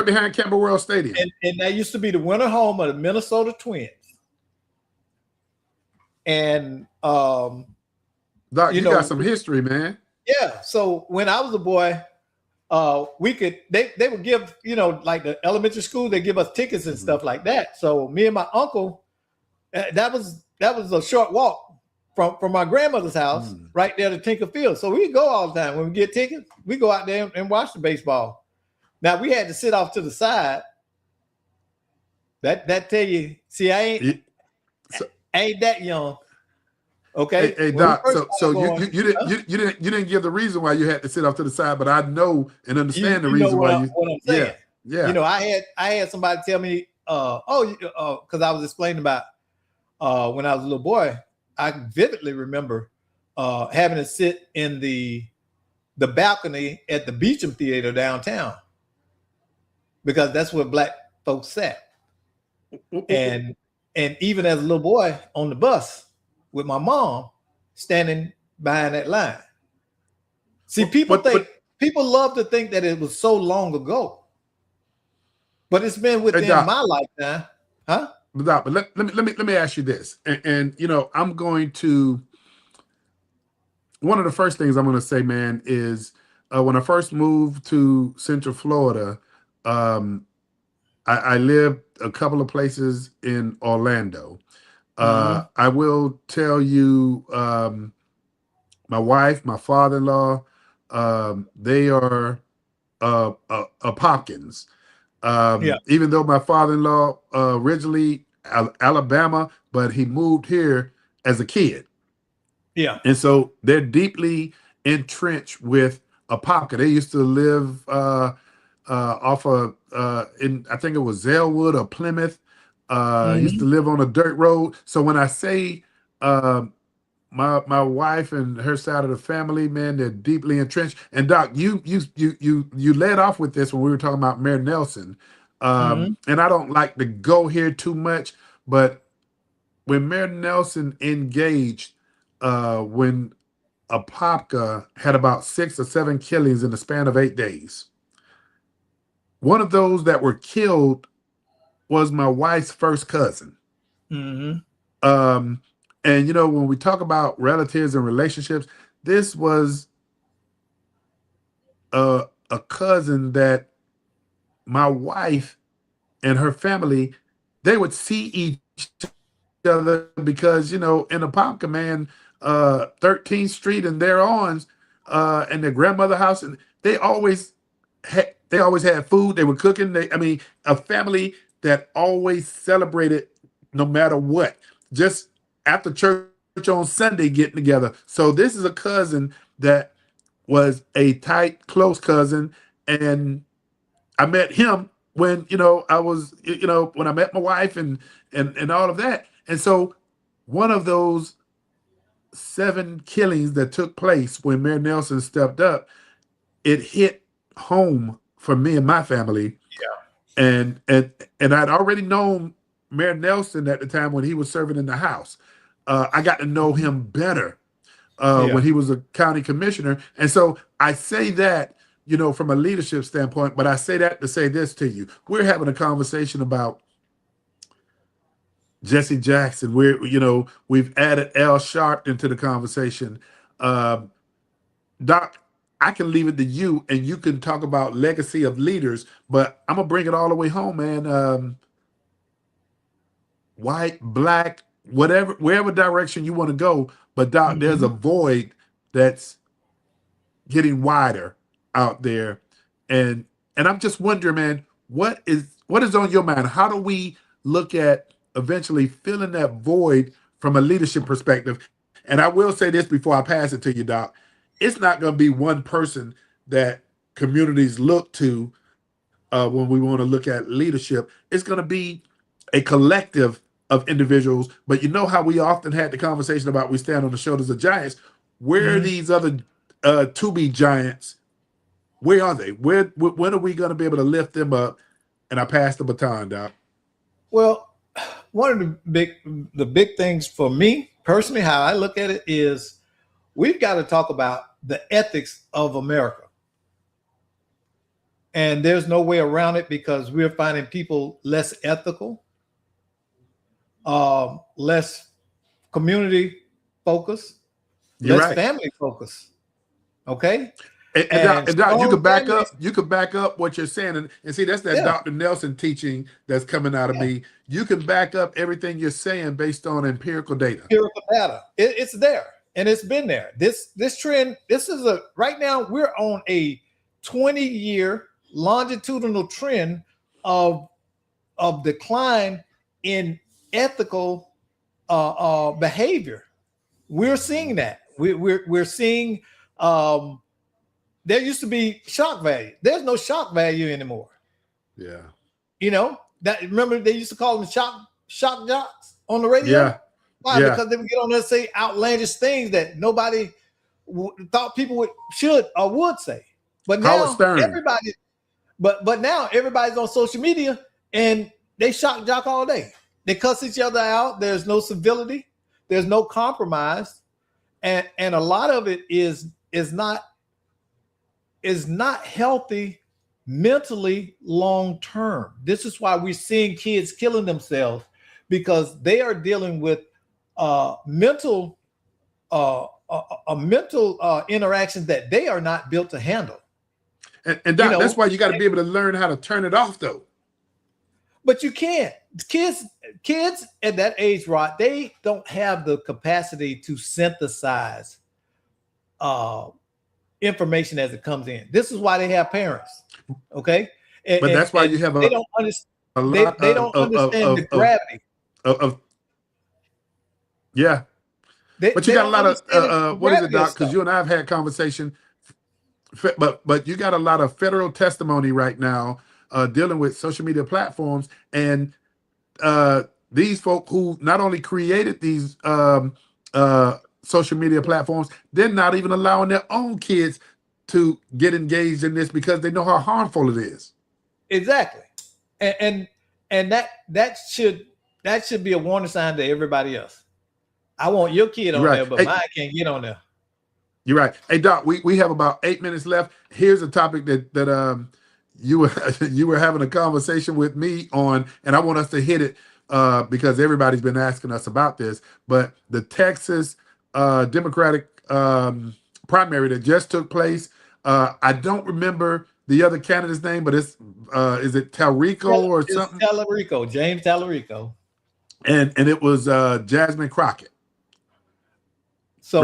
[SPEAKER 3] behind Campbell World Stadium.
[SPEAKER 1] And that used to be the winter home of the Minnesota Twins. And
[SPEAKER 3] Doc, you got some history, man.
[SPEAKER 1] Yeah. So when I was a boy, we could they would give, you know, like the elementary school, they give us tickets and stuff like that. So me and my uncle, that was a short walk from my grandmother's house right there to Tinker Field. So we go all the time. When we get tickets, we go out there and watch the baseball. Now we had to sit off to the side. That tell you, see, I ain't that young. Okay.
[SPEAKER 3] Hey Doc, so you didn't give the reason why you had to sit off to the side, but I know and understand the reason why you.
[SPEAKER 1] What I'm saying.
[SPEAKER 3] Yeah.
[SPEAKER 1] You know, I had somebody tell me, because I was explaining about when I was a little boy, I vividly remember having to sit in the balcony at the Beecham Theater downtown because that's where black folks sat. And even as a little boy on the bus with my mom standing behind that line. See, people love to think that it was so long ago, but it's been within my lifetime, huh?
[SPEAKER 3] But let me ask you this, and you know, I'm going to. One of the first things I'm going to say, man, is when I first moved to Central Florida, I lived a couple of places in Orlando. I will tell you, my wife, my father-in-law, they are Popkins. Even though my father-in-law originally Alabama, but he moved here as a kid.
[SPEAKER 1] Yeah.
[SPEAKER 3] And so they're deeply entrenched with Apopka. They used to live off of in, I think it was Zellwood or Plymouth. Used to live on a dirt road. So when I say my wife and her side of the family, man, they're deeply entrenched. And Doc, you led off with this when we were talking about Mayor Nelson. And I don't like to go here too much, but when Mayor Nelson engaged, when Apopka had about 6 or 7 killings in the span of 8 days. One of those that were killed was my wife's first cousin. And you know, when we talk about relatives and relationships, this was a cousin that my wife and her family, they would see each other because, you know, in Apopka, man, 13th Street and thereon, and their grandmother house, and they always had food. They were cooking. A family that always celebrated no matter what. Just after church on Sunday, getting together. So this is a cousin that was a tight, close cousin, and I met him when, you know, I was, you know, when I met my wife and all of that. And so one of those 7 killings that took place when Mayor Nelson stepped up, it hit home for me and my family. Yeah. And I'd already known Mayor Nelson at the time when he was serving in the House. I got to know him better when he was a county commissioner. And so I say that, you know, from a leadership standpoint, but I say that to say this to you. We're having a conversation about Jesse Jackson. We've added Al Sharpton into the conversation. Doc, I can leave it to you, and you can talk about legacy of leaders, but I'm gonna bring it all the way home, man. White, black, wherever direction you want to go, but Doc, there's a void that's getting wider out there, and I'm just wondering, man, what is on your mind? How do we look at eventually filling that void from a leadership perspective? And I will say this before I pass it to you, Doc. It's not going to be one person that communities look to when we want to look at leadership. It's going to be a collective of individuals. But you know how we often had the conversation about we stand on the shoulders of giants. Where are these other to-be giants? Where are they? When are we going to be able to lift them up? And I pass the baton, Doc.
[SPEAKER 1] Well, one of the big things for me personally, how I look at it is we've got to talk about the ethics of America. And there's no way around it because we're finding people less ethical, less community focused, less family focused. Okay.
[SPEAKER 3] And Doc, you could back
[SPEAKER 1] families,
[SPEAKER 3] up. You could back up what you're saying, and see that's that
[SPEAKER 1] yeah,
[SPEAKER 3] Dr. Nelson teaching that's coming out of me. You can back up everything you're saying based on empirical data.
[SPEAKER 1] empirical data. It's there, and it's been there. This trend. This is right now we're on a 20-year longitudinal trend of decline in ethical behavior. We're seeing that. We're seeing. There used to be shock value. There's no shock value anymore.
[SPEAKER 3] Yeah.
[SPEAKER 1] You know that. Remember they used to call them shock jocks on the radio.
[SPEAKER 3] Yeah.
[SPEAKER 1] Why? Yeah. Because they would get on there and say outlandish things that nobody thought people should or would say. But now everybody. But now everybody's on social media and they shock jock all day. They cuss each other out. There's no civility. There's no compromise, and a lot of it is not healthy mentally long term. This is why we're seeing kids killing themselves, because they are dealing with mental interactions that they are not built to handle.
[SPEAKER 3] And Doc, that's why you got to be able to learn how to turn it off, though.
[SPEAKER 1] But you can't. Kids at that age, Rod, they don't have the capacity to synthesize information as it comes in. This is why they have parents. Okay,
[SPEAKER 3] but that's why you have
[SPEAKER 1] they don't understand. They don't understand the gravity
[SPEAKER 3] of yeah. But you got a lot of what is it, Doc? Because you and I have had conversation. But you got a lot of federal testimony right now dealing with social media platforms, and these folk who not only created these social media platforms, they're not even allowing their own kids to get engaged in this because they know how harmful it is.
[SPEAKER 1] Exactly, and that should be a warning sign to everybody else. I want your kid on there, but mine can't get on there.
[SPEAKER 3] You're right. Hey, Doc, we have about 8 minutes left. Here's a topic that you were having a conversation with me on, and I want us to hit it because everybody's been asking us about this. But the Texas Democratic primary that just took place, I don't remember the other candidate's name, but it's is it Talrico or something?
[SPEAKER 1] Talarico, James Talarico.
[SPEAKER 3] And it was Jasmine Crockett.
[SPEAKER 1] So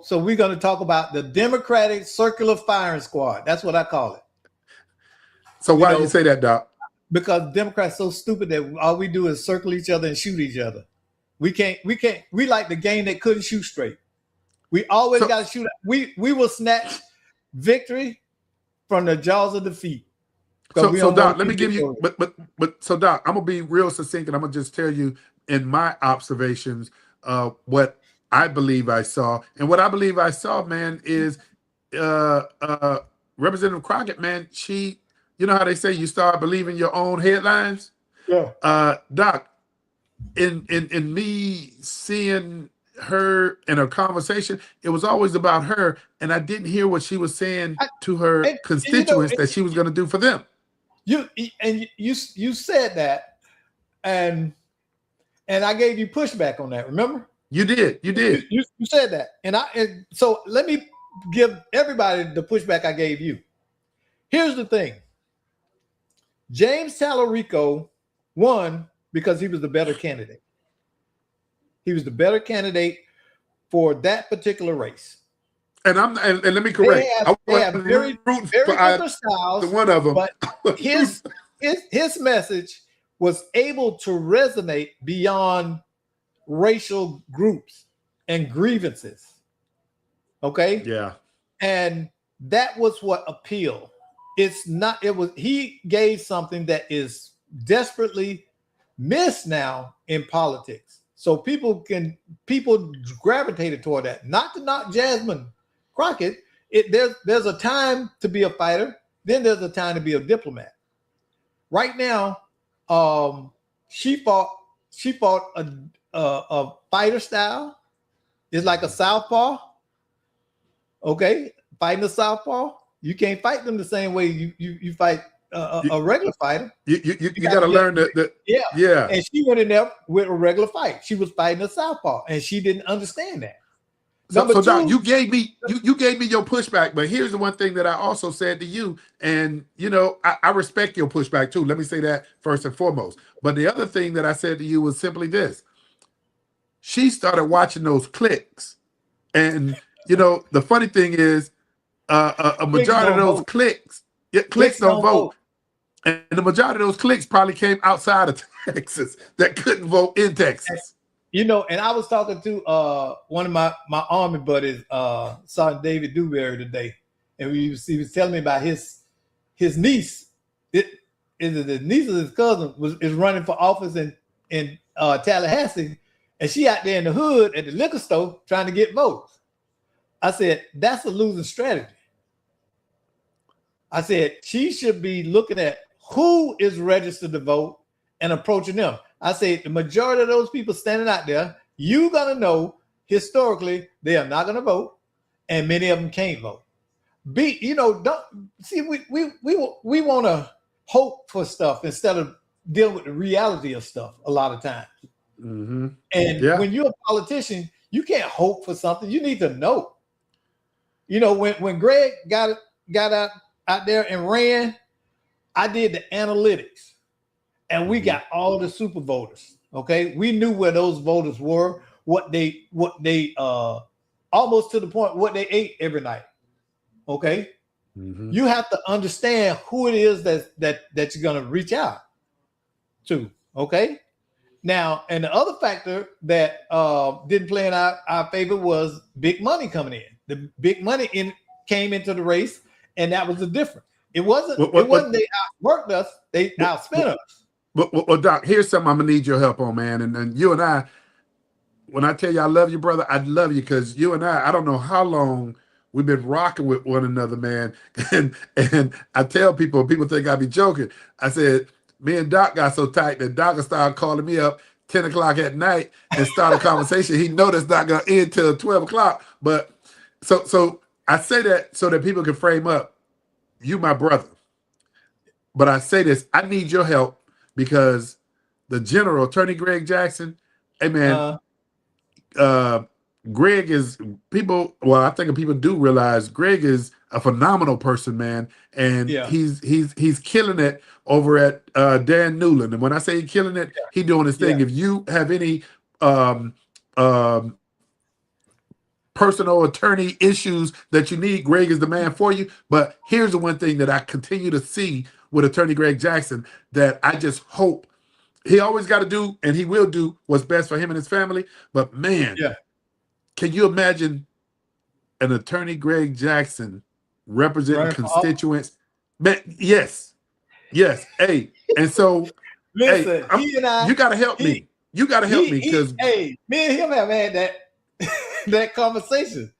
[SPEAKER 1] so we're going to talk about the Democratic Circular Firing Squad. That's what I call it.
[SPEAKER 3] So why do you say that, Doc?
[SPEAKER 1] Because Democrats so stupid that all we do is circle each other and shoot each other. We like the game that couldn't shoot straight. We always got to shoot. We will snatch victory from the jaws of defeat.
[SPEAKER 3] So Doc, let me give you, so Doc, I'm gonna be real succinct, and I'm gonna just tell you in my observations what I believe I saw. And what I believe I saw, man, is Representative Crockett, man, she, you know how they say you start believing your own headlines?
[SPEAKER 1] Yeah.
[SPEAKER 3] Doc, in me seeing her in her conversation, it was always about her, and I didn't hear what she was saying to her constituents that she was going to do for them.
[SPEAKER 1] You said that, and I gave you pushback on that, remember?
[SPEAKER 3] You did.
[SPEAKER 1] You said that. And so let me give everybody the pushback I gave you. Here's the thing. James Talarico won because he was the better candidate. He was the better candidate for that particular race.
[SPEAKER 3] And let me correct.
[SPEAKER 1] They have very different styles.
[SPEAKER 3] One of them.
[SPEAKER 1] But his message was able to resonate beyond racial groups and grievances. Okay.
[SPEAKER 3] Yeah.
[SPEAKER 1] And that was what appealed. He gave something that is desperately missed now in politics. So people gravitated toward that. Not to knock Jasmine Crockett. There's a time to be a fighter, then there's a time to be a diplomat. Right now, she fought a fighter style. It's like a southpaw. Okay, fighting a southpaw. You can't fight them the same way you fight a regular fighter.
[SPEAKER 3] You got to learn that. Yeah.
[SPEAKER 1] And she went in there with a regular fight. She was fighting a southpaw, and she didn't understand that.
[SPEAKER 3] So Doc, you gave me your pushback, but here's the one thing that I also said to you, and I respect your pushback too. Let me say that first and foremost. But the other thing that I said to you was simply this: she started watching those clicks, and the funny thing is, a majority of those clicks don't vote. And the majority of those clicks probably came outside of Texas that couldn't vote in Texas.
[SPEAKER 1] And I was talking to one of my Army buddies, Sergeant David Dewberry today, and he was telling me about his niece. His niece or his cousin is running for office in Tallahassee, and she out there in the hood at the liquor store trying to get votes. I said, that's a losing strategy. I said, she should be looking at who is registered to vote and approaching them. I say the majority of those people standing out there, you're going to know historically they are not going to vote, and many of them can't vote. Don't see, we want to hope for stuff instead of dealing with the reality of stuff a lot of times.
[SPEAKER 3] Mm-hmm.
[SPEAKER 1] And when you're a politician, you can't hope for something. You need to know. When Greg got out there and ran, I did the analytics, and we got all the super voters. Okay, we knew where those voters were, what they almost to the point what they ate every night. Okay, you have to understand who it is that you're gonna reach out to. Okay, now, and the other factor that didn't play in our favor was big money coming in. The big money came into the race, and that was the difference. It wasn't they outworked us, they outspent us.
[SPEAKER 3] Well, Doc, here's something I'm gonna need your help on, man. And you and I, when I tell you I love you, brother, I love you because you and I don't know how long we've been rocking with one another, man. And I tell people think I be joking. I said, me and Doc got so tight that Doc started calling me up 10 o'clock at night and start a conversation. He know that's not gonna end till 12 o'clock. But so I say that so that people can frame up. You my brother. But I say this, I need your help because the general, Attorney Greg Jackson, hey man, Greg is I think people do realize Greg is a phenomenal person, man. And he's killing it over at Dan Newland. And when I say he's killing it, he's doing his thing. If you have any personal attorney issues that you need, Greg is the man for you. But here's the one thing that I continue to see with Attorney Greg Jackson that I just hope he always got to do, and he will do what's best for him and his family. But man, can you imagine an Attorney Greg Jackson representing constituents? Man, yes. Hey, and so
[SPEAKER 1] listen, he and I,
[SPEAKER 3] you got to help me. You got to help me because
[SPEAKER 1] me and him have had that conversation.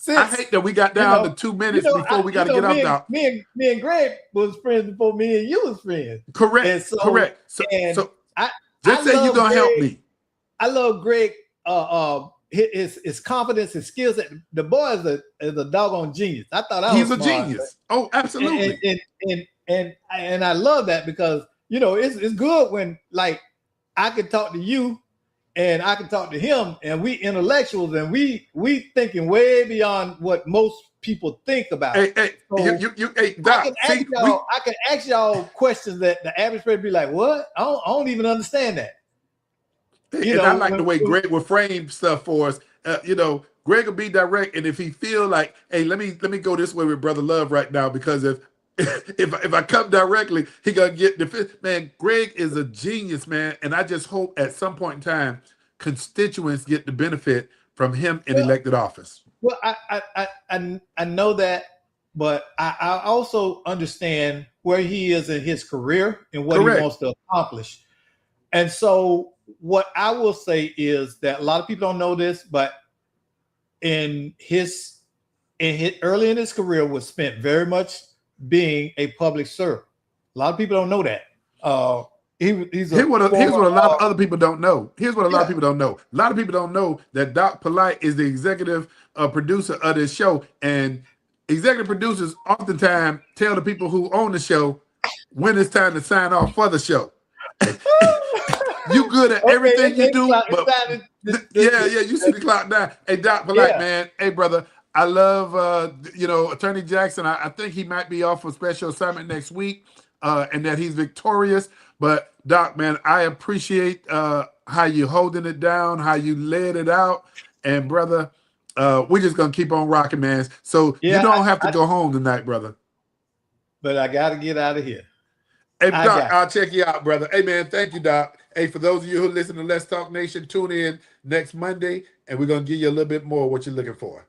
[SPEAKER 3] I hate that we got down to 2 minutes before we got to get up now.
[SPEAKER 1] Me and Greg was friends before me and you was friends.
[SPEAKER 3] Correct. Correct. So just say you're gonna help me.
[SPEAKER 1] I love Greg. His confidence, his skills. The boy is a doggone genius. I thought
[SPEAKER 3] he's a genius. Oh, absolutely.
[SPEAKER 1] And I love that because it's good when like I can talk to you. And I can talk to him, and we intellectuals, and we thinking way beyond what most people think about.
[SPEAKER 3] Hey,
[SPEAKER 1] so
[SPEAKER 3] Doc,
[SPEAKER 1] I can ask y'all questions that the average person be like, "What? I don't even understand that."
[SPEAKER 3] I like the way Greg will frame stuff for us. Greg will be direct, and if he feel like, "Hey, let me go this way with Brother Love right now," because if I come directly, he gonna get defense. Man, Greg is a genius, man, and I just hope at some point in time constituents get the benefit from him in elected office.
[SPEAKER 1] Well, I know that, but I also understand where he is in his career and what he wants to accomplish. And so, what I will say is that a lot of people don't know this, but in his early in his career was spent very much being a public servant. A lot of people don't know that. Here's what a
[SPEAKER 3] lot of other people don't know. Here's what a lot of people don't know. A lot of people don't know that Doc Polite is the executive producer of this show, and executive producers oftentimes tell the people who own the show when it's time to sign off for the show. You good at everything you do. But
[SPEAKER 1] yeah,
[SPEAKER 3] you see the clock now. Hey, Doc Polite, man. Hey, brother. I love, Attorney Jackson. I think he might be off for special assignment next week, and that he's victorious. But Doc, man, I appreciate how you holding it down, how you laid it out, and brother, we're just gonna keep on rocking, man. So you don't have to go home tonight, brother.
[SPEAKER 1] But I got to get out of here.
[SPEAKER 3] Hey, Doc, I'll check you out, brother. Hey, man, thank you, Doc. Hey, for those of you who listen to Let's Talk Nation, tune in next Monday, and we're gonna give you a little bit more of what you're looking for.